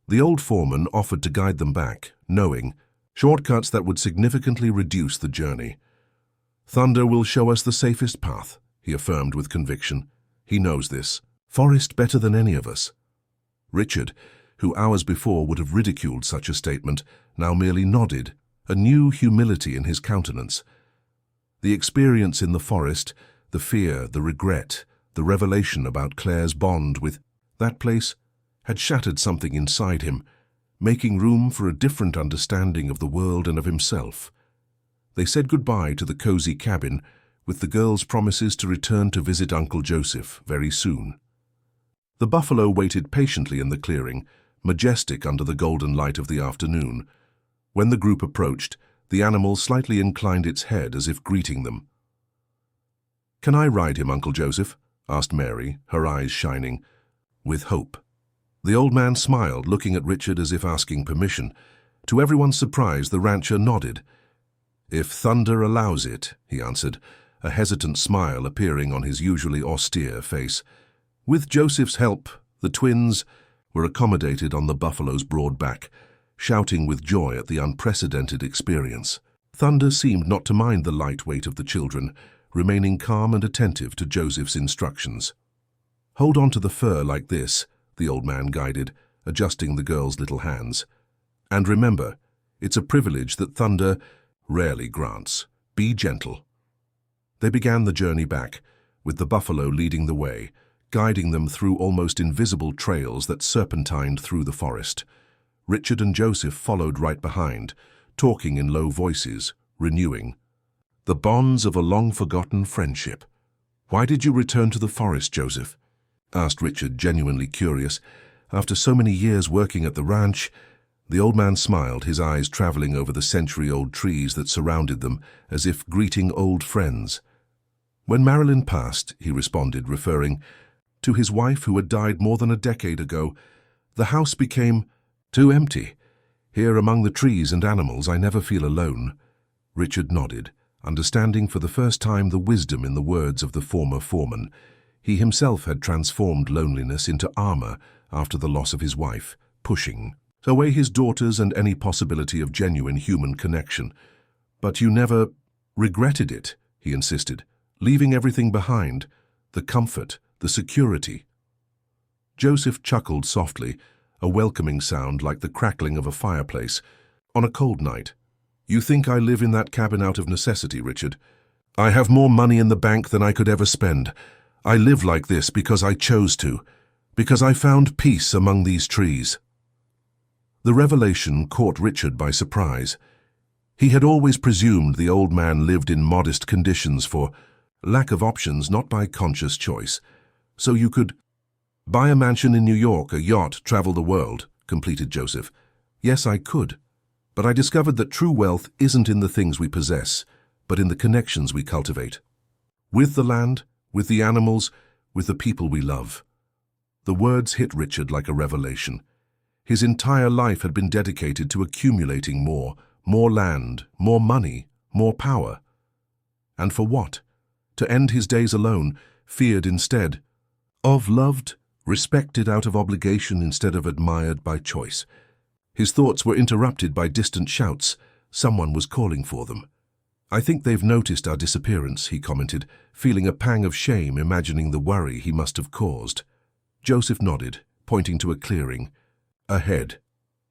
The old foreman offered to guide them back, knowing shortcuts that would significantly reduce the journey. "Thunder will show us the safest path," he affirmed with conviction. "He knows this forest better than any of us." Richard, who hours before would have ridiculed such a statement, now merely nodded, a new humility in his countenance. The experience in the forest, the fear, the regret, the revelation about Claire's bond with that place had shattered something inside him, making room for a different understanding of the world and of himself. They said goodbye to the cozy cabin, with the girls' promises to return to visit Uncle Joseph very soon. The buffalo waited patiently in the clearing, majestic under the golden light of the afternoon. When the group approached, the animal slightly inclined its head as if greeting them. "Can I ride him, Uncle Joseph?" asked Mary, her eyes shining with hope. The old man smiled, looking at Richard as if asking permission. To everyone's surprise, the rancher nodded. "If Thunder allows it," he answered, a hesitant smile appearing on his usually austere face. With Joseph's help, the twins were accommodated on the buffalo's broad back, shouting with joy at the unprecedented experience. Thunder seemed not to mind the light weight of the children, remaining calm and attentive to Joseph's instructions. "Hold on to the fur like this," the old man guided, adjusting the girl's little hands. "And remember, it's a privilege that Thunder rarely grants. Be gentle." They began the journey back, with the buffalo leading the way, guiding them through almost invisible trails that serpentined through the forest. Richard and Joseph followed right behind, talking in low voices, renewing the bonds of a long-forgotten friendship. "Why did you return to the forest, Joseph?" asked Richard, genuinely curious. After so many years working at the ranch, the old man smiled, his eyes traveling over the century-old trees that surrounded them, as if greeting old friends. "When Marilyn passed," he responded, referring to his wife who had died more than a decade ago, "the house became too empty. Here among the trees and animals, I never feel alone." Richard nodded, understanding for the first time the wisdom in the words of the former foreman. He himself had transformed loneliness into armor after the loss of his wife, pushing away his daughters and any possibility of genuine human connection. "But you never regretted it," he insisted, "leaving everything behind, the comfort, the security." Joseph chuckled softly, a welcoming sound like the crackling of a fireplace on a cold night. "You think I live in that cabin out of necessity, Richard? I have more money in the bank than I could ever spend. I live like this because I chose to, because I found peace among these trees." The revelation caught Richard by surprise. He had always presumed the old man lived in modest conditions for lack of options, not by conscious choice. So you could buy a mansion in New York, a yacht, travel the world, completed Joseph. Yes, I could. But I discovered that true wealth isn't in the things we possess, but in the connections we cultivate. With the land, with the animals, with the people we love. The words hit Richard like a revelation. His entire life had been dedicated to accumulating more land, more money, more power. And for what? To end his days alone, feared instead of loved, respected out of obligation instead of admired by choice. His thoughts were interrupted by distant shouts. Someone was calling for them. I think they've noticed our disappearance, he commented, feeling a pang of shame imagining the worry he must have caused. Joseph nodded, pointing to a clearing. Ahead.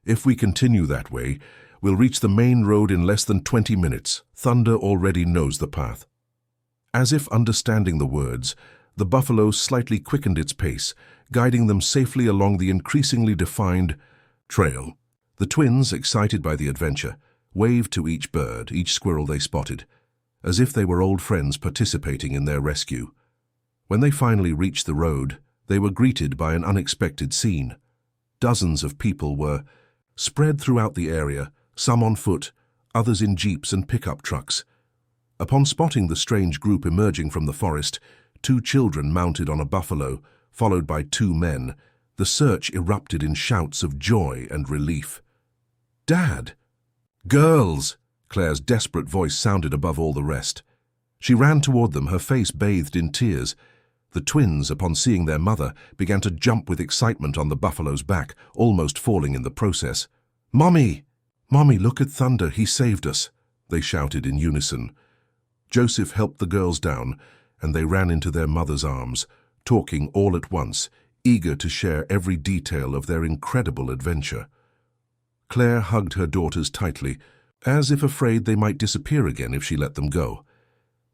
If we continue that way, we'll reach the main road in less than 20 minutes. Thunder already knows the path. As if understanding the words, the buffalo slightly quickened its pace, guiding them safely along the increasingly defined trail. The twins, excited by the adventure, waved to each bird, each squirrel they spotted, as if they were old friends participating in their rescue. When they finally reached the road, they were greeted by an unexpected scene. Dozens of people were spread throughout the area, some on foot, others in jeeps and pickup trucks. Upon spotting the strange group emerging from the forest, 2 children mounted on a buffalo, followed by 2 men, the search erupted in shouts of joy and relief. Dad! Girls! Claire's desperate voice sounded above all the rest. She ran toward them, her face bathed in tears. The twins, upon seeing their mother, began to jump with excitement on the buffalo's back, almost falling in the process. Mommy! Mommy, look at Thunder, he saved us, they shouted in unison. Joseph helped the girls down, and they ran into their mother's arms, talking all at once, eager to share every detail of their incredible adventure. Claire hugged her daughters tightly, as if afraid they might disappear again if she let them go.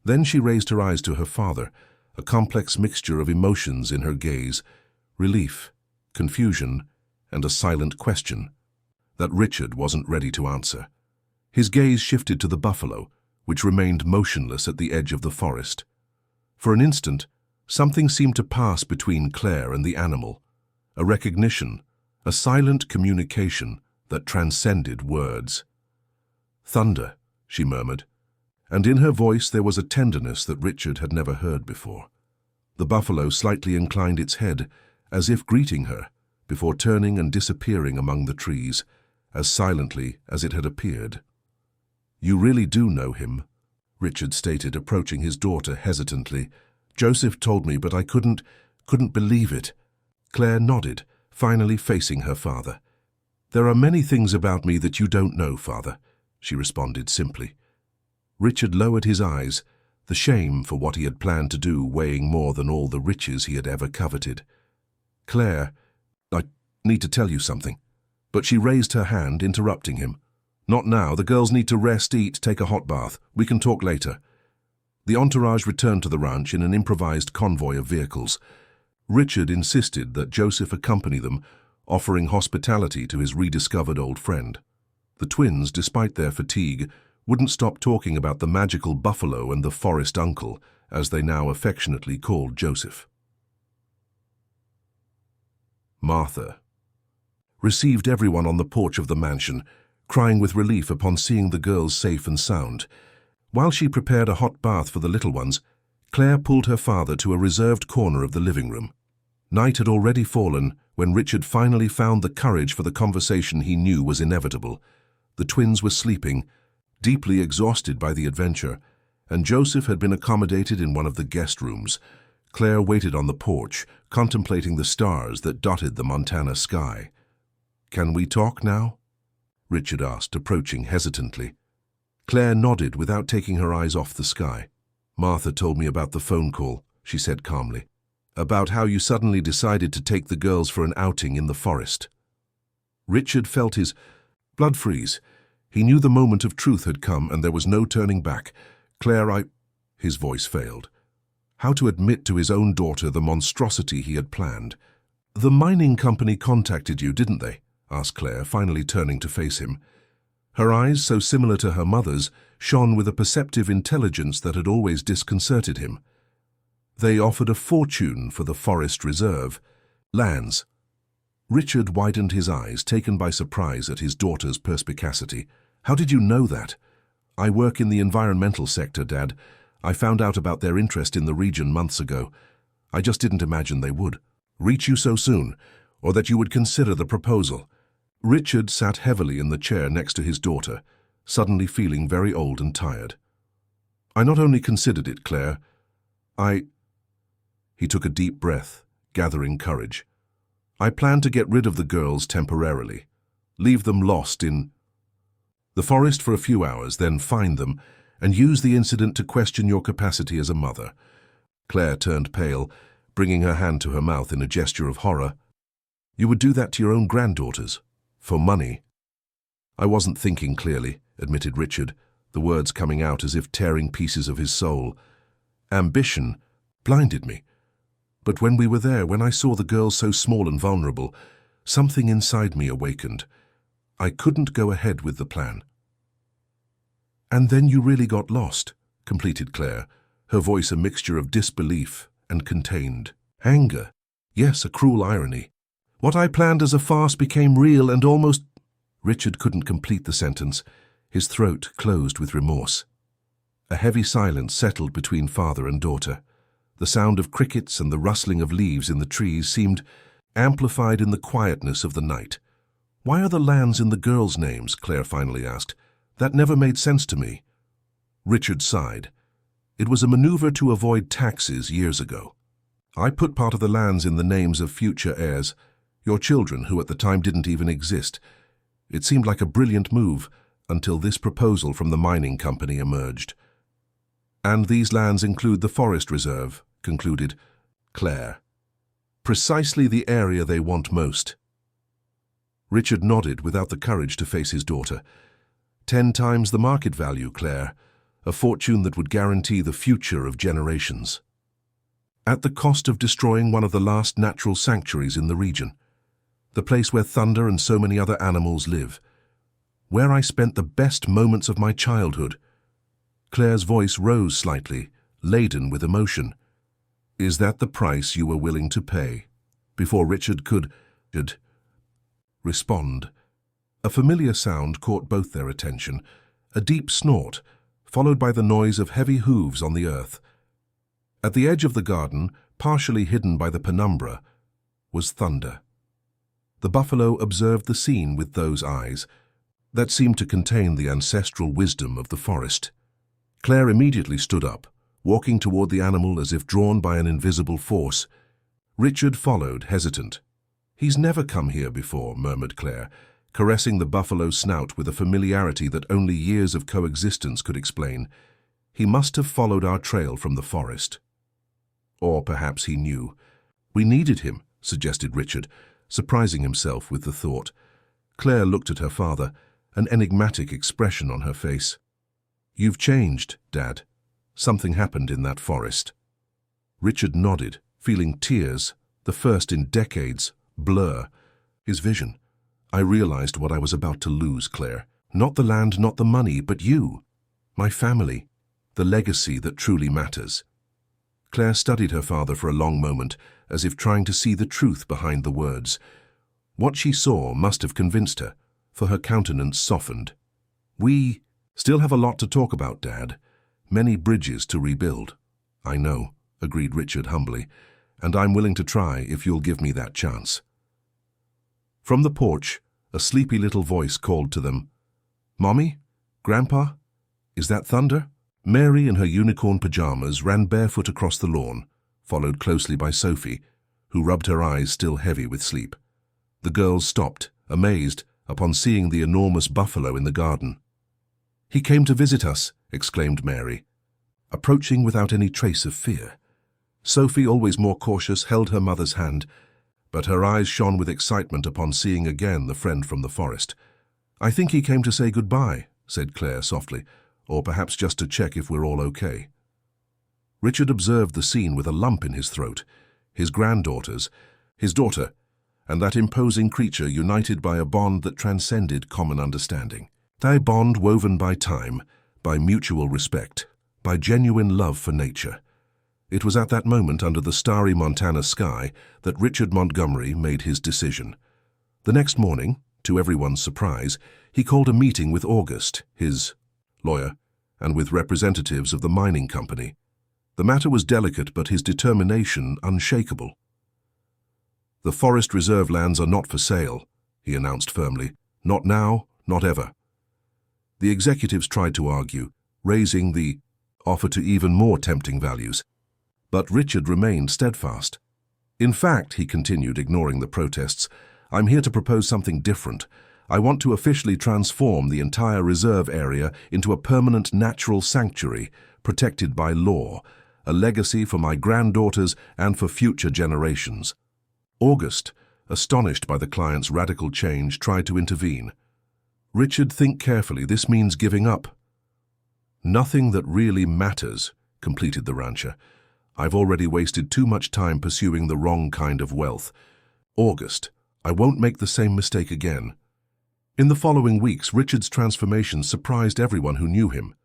Then she raised her eyes to her father, a complex mixture of emotions in her gaze, relief, confusion, and a silent question that Richard wasn't ready to answer. His gaze shifted to the buffalo, which remained motionless at the edge of the forest. For an instant, something seemed to pass between Claire and the animal, a recognition, a silent communication that transcended words. Thunder, she murmured, and in her voice there was a tenderness that Richard had never heard before. The buffalo slightly inclined its head, as if greeting her, before turning and disappearing among the trees, as silently as it had appeared. You really do know him, Richard stated, approaching his daughter hesitantly. Joseph told me, but I couldn't believe it. Claire nodded, finally facing her father. There are many things about me that you don't know, Father, she responded simply. Richard lowered his eyes, the shame for what he had planned to do weighing more than all the riches he had ever coveted. Claire, I need to tell you something. But she raised her hand, interrupting him. Not now. The girls need to rest, eat, take a hot bath. We can talk later. The entourage returned to the ranch in an improvised convoy of vehicles. Richard insisted that Joseph accompany them, offering hospitality to his rediscovered old friend. The twins, despite their fatigue, wouldn't stop talking about the magical buffalo and the forest uncle, as they now affectionately called Joseph. Martha received everyone on the porch of the mansion, crying with relief upon seeing the girls safe and sound. While she prepared a hot bath for the little ones, Claire pulled her father to a reserved corner of the living room. Night had already fallen when Richard finally found the courage for the conversation he knew was inevitable. The twins were sleeping, deeply exhausted by the adventure, and Joseph had been accommodated in one of the guest rooms. Claire waited on the porch, contemplating the stars that dotted the Montana sky. Can we talk now? Richard asked, approaching hesitantly. Claire nodded without taking her eyes off the sky. Martha told me about the phone call, she said calmly, about how you suddenly decided to take the girls for an outing in the forest. Richard felt his blood freeze. He knew the moment of truth had come and there was no turning back. Claire, His voice failed. How to admit to his own daughter the monstrosity he had planned. The mining company contacted you, didn't they? asked Claire, finally turning to face him. Her eyes, so similar to her mother's, shone with a perceptive intelligence that had always disconcerted him. They offered a fortune for the forest reserve. Lands. Richard widened his eyes, taken by surprise at his daughter's perspicacity. How did you know that? I work in the environmental sector, Dad. I found out about their interest in the region months ago. I just didn't imagine they would reach you so soon, or that you would consider the proposal. Richard sat heavily in the chair next to his daughter, suddenly feeling very old and tired. I not only considered it, Claire, He took a deep breath, gathering courage. I plan to get rid of the girls temporarily, leave them lost in the forest for a few hours, then find them and use the incident to question your capacity as a mother. Claire turned pale, bringing her hand to her mouth in a gesture of horror. You would do that to your own granddaughters? For money? I wasn't thinking clearly, admitted Richard, the words coming out as if tearing pieces of his soul. Ambition blinded me. But when we were there, when I saw the girls so small and vulnerable, something inside me awakened. I couldn't go ahead with the plan. And then you really got lost, completed Claire, her voice a mixture of disbelief and contained anger. Yes, a cruel irony. What I planned as a farce became real and almost... Richard couldn't complete the sentence. His throat closed with remorse. A heavy silence settled between father and daughter. The sound of crickets and the rustling of leaves in the trees seemed amplified in the quietness of the night. Why are the lands in the girls' names? Claire finally asked. That never made sense to me. Richard sighed. It was a maneuver to avoid taxes years ago. I put part of the lands in the names of future heirs, your children who at the time didn't even exist. It seemed like a brilliant move until this proposal from the mining company emerged. And these lands include the forest reserve, concluded Claire. Precisely the area they want most. Richard nodded without the courage to face his daughter. 10 times the market value, Claire. A fortune that would guarantee the future of generations. At the cost of destroying one of the last natural sanctuaries in the region. The place where thunder and so many other animals live. Where I spent the best moments of my childhood. Claire's voice rose slightly, laden with emotion. Is that the price you were willing to pay? Before Richard could respond, a familiar sound caught both their attention, a deep snort, followed by the noise of heavy hooves on the earth. At the edge of the garden, partially hidden by the penumbra, was thunder. The buffalo observed the scene with those eyes that seemed to contain the ancestral wisdom of the forest. Claire immediately stood up, walking toward the animal as if drawn by an invisible force. Richard followed, hesitant. He's never come here before, murmured Claire, caressing the buffalo's snout with a familiarity that only years of coexistence could explain. He must have followed our trail from the forest. Or perhaps he knew. We needed him, suggested Richard, surprising himself with the thought. Claire looked at her father, an enigmatic expression on her face. You've changed, Dad. Something happened in that forest. Richard nodded, feeling tears, the first in decades, blur his vision. I realized what I was about to lose, Claire. Not the land, not the money, but you. My family. The legacy that truly matters. Claire studied her father for a long moment, as if trying to see the truth behind the words. What she saw must have convinced her, for her countenance softened. We still have a lot to talk about, Dad. Many bridges to rebuild. I know, agreed Richard humbly, and I'm willing to try if you'll give me that chance. From the porch, a sleepy little voice called to them. Mommy? Grandpa? Is that thunder? Mary, in her unicorn pajamas, ran barefoot across the lawn, followed closely by Sophie, who rubbed her eyes still heavy with sleep. The girls stopped, amazed, upon seeing the enormous buffalo in the garden. He came to visit us, exclaimed Mary, approaching without any trace of fear. Sophie, always more cautious, held her mother's hand, but her eyes shone with excitement upon seeing again the friend from the forest. I think he came to say goodbye, said Claire softly, or perhaps just to check if we're all okay. Richard observed the scene with a lump in his throat. His granddaughters, his daughter, and that imposing creature united by a bond that transcended common understanding. A bond woven by time, by mutual respect, by genuine love for nature. It was at that moment under the starry Montana sky that Richard Montgomery made his decision. The next morning, to everyone's surprise, he called a meeting with August, his lawyer, and with representatives of the mining company. The matter was delicate, but his determination unshakable. "The forest reserve lands are not for sale," he announced firmly. "Not now, not ever." The executives tried to argue, raising the offer to even more tempting values. But Richard remained steadfast. "In fact," he continued, ignoring the protests, "I'm here to propose something different. I want to officially transform the entire reserve area into a permanent natural sanctuary, protected by law, a legacy for my granddaughters and for future generations." August, astonished by the client's radical change, tried to intervene. "Richard, think carefully. This means giving up." "Nothing that really matters," completed the rancher. "I've already wasted too much time pursuing the wrong kind of wealth. August, I won't make the same mistake again." In the following weeks, Richard's transformation surprised everyone who knew him.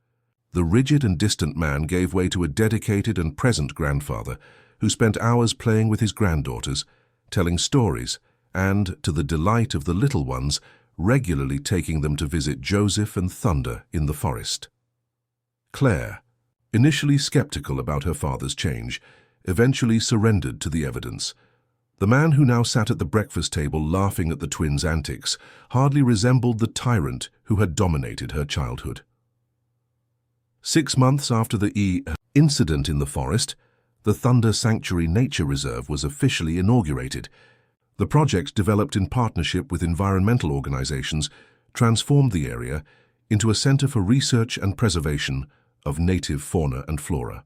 The rigid and distant man gave way to a dedicated and present grandfather who spent hours playing with his granddaughters, telling stories, and, to the delight of the little ones, regularly taking them to visit Joseph and Thunder in the forest. Claire, initially skeptical about her father's change, eventually surrendered to the evidence. The man who now sat at the breakfast table laughing at the twins' antics hardly resembled the tyrant who had dominated her childhood. 6 months after the incident in the forest, the Thunder Sanctuary Nature Reserve was officially inaugurated. The project, developed in partnership with environmental organizations, transformed the area into a center for research and preservation of native fauna and flora.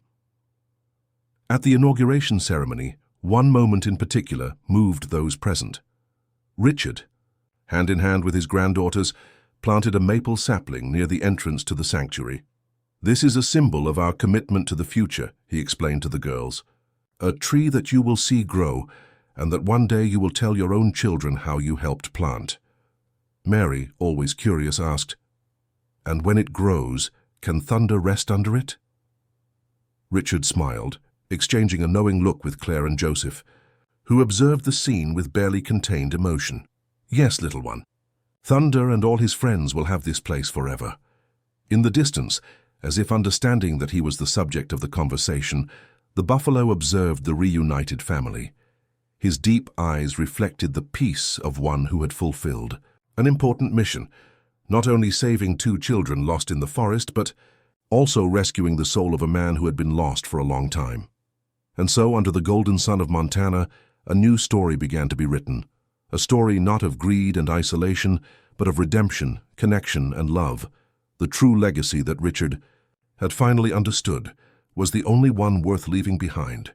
At the inauguration ceremony, one moment in particular moved those present. Richard, hand in hand with his granddaughters, planted a maple sapling near the entrance to the sanctuary. "This is a symbol of our commitment to the future," he explained to the girls. "A tree that you will see grow, and that one day you will tell your own children how you helped plant." Mary, always curious, asked, "And when it grows, can Thunder rest under it?" Richard smiled, exchanging a knowing look with Claire and Joseph, who observed the scene with barely contained emotion. "Yes, little one. Thunder and all his friends will have this place forever." In the distance, as if understanding that he was the subject of the conversation, the buffalo observed the reunited family. His deep eyes reflected the peace of one who had fulfilled an important mission, not only saving 2 children lost in the forest, but also rescuing the soul of a man who had been lost for a long time. And so, under the golden sun of Montana, a new story began to be written, a story not of greed and isolation, but of redemption, connection, and love. The true legacy that Richard had finally understood was the only one worth leaving behind.